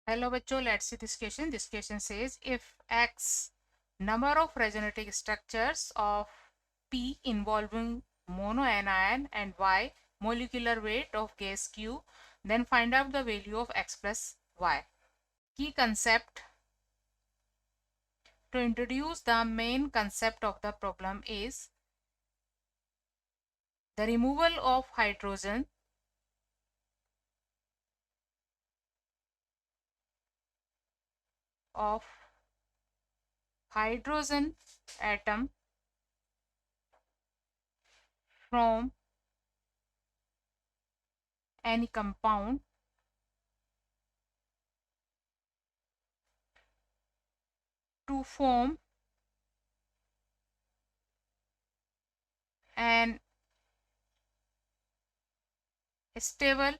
Hello bachcho, let's see this question. This question says if X number of resonating structures of P involving monoanion and Y molecular weight of gas Q, then find out the value of X plus Y. Key concept to introduce the main concept of the problem is the removal of hydrogen atom from any compound to form an stable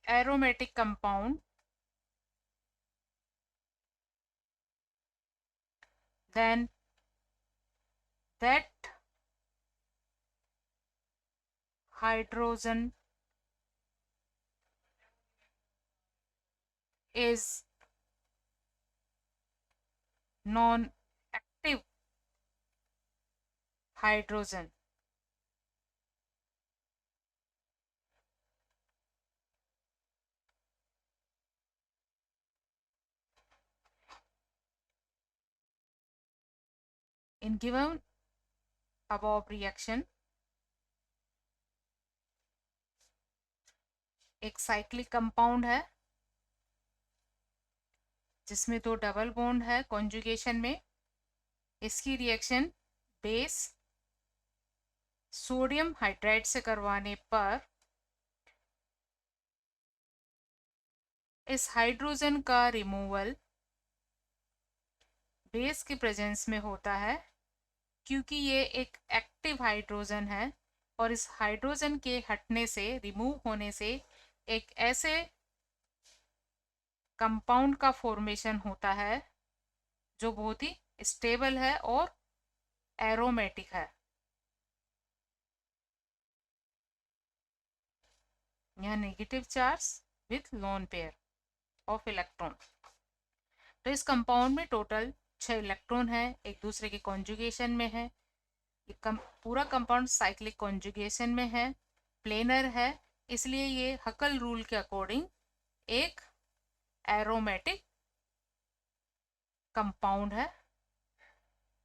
aromatic compound, then that hydrogen is non-active hydrogen. In given above reaction, एक cyclic compound है जिसमें दो double bond है conjugation में. इसकी reaction base sodium hydride से करवाने पर इस हाइड्रोजन का रिमूवल बेस की प्रेजेंस में होता है क्योंकि ये एक एक्टिव हाइड्रोजन है और इस हाइड्रोजन के हटने से, रिमूव होने से एक ऐसे कंपाउंड का फॉर्मेशन होता है जो बहुत ही स्टेबल है और एरोमेटिक है. यहाँ negative charge with lone pair of electron. तो इस कंपाउंड में टोटल 6 इलेक्ट्रॉन है, एक दूसरे के कॉन्जुगेशन में है. पूरा कंपाउंड साइक्लिक कॉन्जुगेशन में है, प्लेनर है, इसलिए ये हकल रूल के अकॉर्डिंग एक एरोमेटिक कंपाउंड है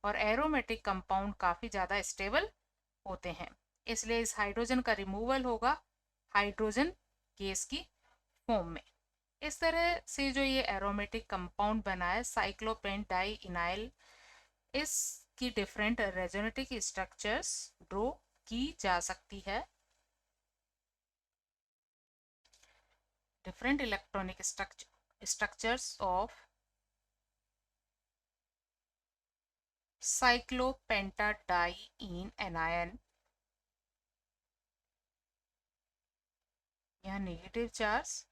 और एरोमेटिक कंपाउंड काफ़ी ज़्यादा स्टेबल होते हैं. इसलिए इस हाइड्रोजन का रिमूवल होगा हाइड्रोजन गैस की फॉर्म में. इस तरह से जो ये एरोमेटिक कंपाउंड बना है साइक्लोपेंट डाई इनाइल, इसकी डिफरेंट रेजोनेटिक स्ट्रक्चर्स ड्रॉ की जा सकती है. Different electronic structures of cyclopentadiene anion. यहाँ negative charge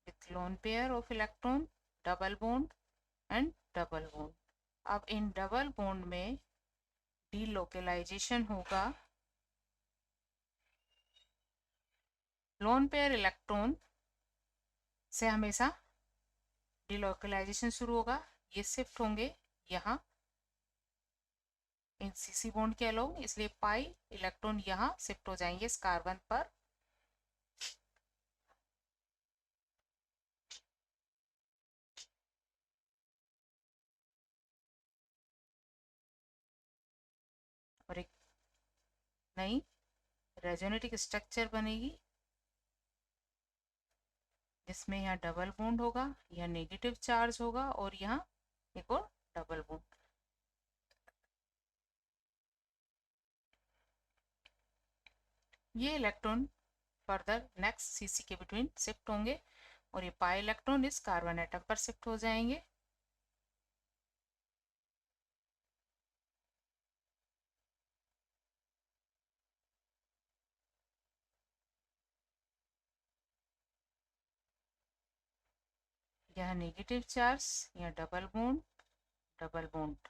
with lone pair of electron, double bond and double bond. अब इन डबल बॉन्ड में डीलोकलाइजेशन होगा. लोन पेयर इलेक्ट्रॉन से हमेशा डीलोकलाइजेशन शुरू होगा. ये शिफ्ट होंगे यहाँ इन सीसी बॉन्ड के अलोंग, इसलिए पाई इलेक्ट्रॉन यहाँ शिफ्ट हो जाएंगे इस कार्बन पर. और एक नई रेजोनेटिक स्ट्रक्चर बनेगी जिसमें यहाँ डबल बॉन्ड होगा, यहाँ नेगेटिव चार्ज होगा और यहाँ एक और डबल बॉन्ड. ये इलेक्ट्रॉन फर्दर नेक्स्ट सीसी के बिटवीन शिफ्ट होंगे और ये पाई इलेक्ट्रॉन इस कार्बन एटम पर शिफ्ट हो जाएंगे. यहाँ नेगेटिव चार्ज, यहाँ double bond, double bond.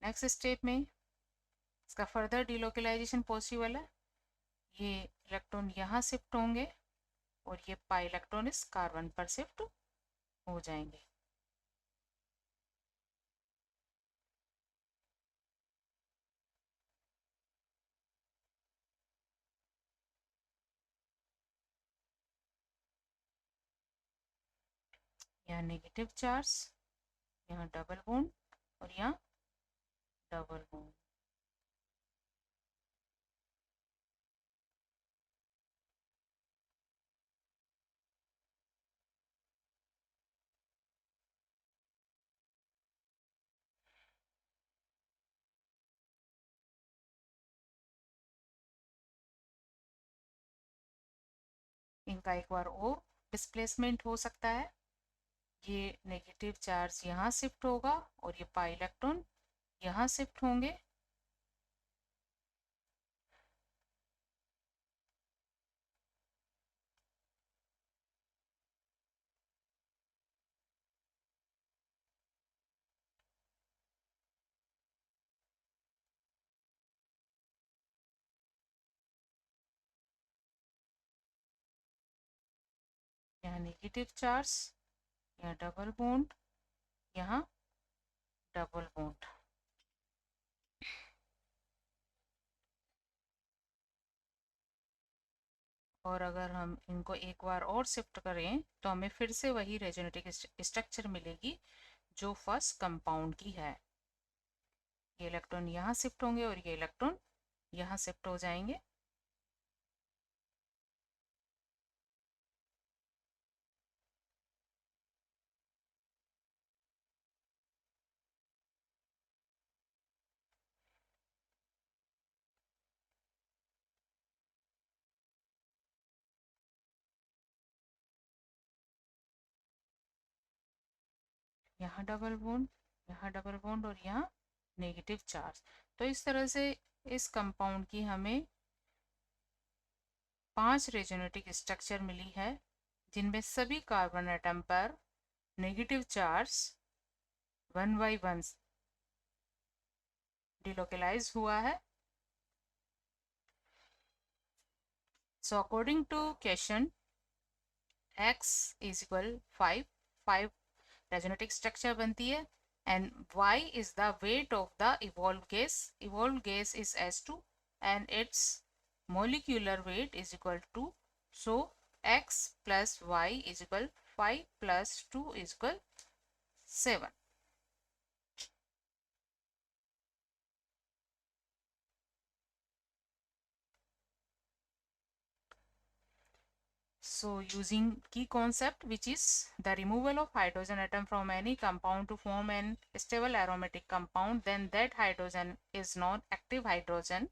Next step में इसका फर्दर डिलोकलाइजेशन पॉसिबल है. ये इलेक्ट्रॉन यहाँ शिफ्ट होंगे और ये पाई इलेक्ट्रॉन इस कार्बन पर शिफ्ट हो जाएंगे। यहाँ नेगेटिव चार्ज, यहाँ डबल बॉन्ड और यहाँ डबल बॉन्ड। इनका एक बार और डिस्प्लेसमेंट हो सकता है। ये नेगेटिव चार्ज यहाँ शिफ्ट होगा और ये पाई इलेक्ट्रॉन यहाँ शिफ्ट होंगे। यहाँ नेगेटिव चार्ज, यहाँ डबल बॉन्ड, यहाँ डबल बॉन्ड। और अगर हम इनको एक बार और शिफ्ट करें तो हमें फिर से वही रेजोनेटिक स्ट्रक्चर मिलेगी जो फर्स्ट कंपाउंड की है। ये इलेक्ट्रॉन यहाँ शिफ्ट होंगे और ये इलेक्ट्रॉन यहाँ शिफ्ट हो जाएंगे। यहाँ डबल बॉन्ड, यहाँ डबल बॉन्ड और यहाँ नेगेटिव चार्ज। तो इस तरह से इस कंपाउंड की हमें 5 रेजोनेटिक स्ट्रक्चर मिली है जिनमें सभी कार्बन एटम पर नेगेटिव चार्ज 1 by 1 डिलोकलाइज हुआ है। So according to question, X is equal 5 रेजोनेटिक structure बनती है and Y is the weight of the evolved gas. Evolved gas is S2 and its molecular weight is equal to, so X plus Y is equal 5 plus 2 is equal 7. So using key concept, which is the removal of hydrogen atom from any compound to form an stable aromatic compound, then that hydrogen is non-active hydrogen.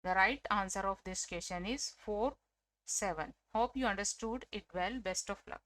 The right answer of this question is 4, 7. Hope you understood it well. Best of luck.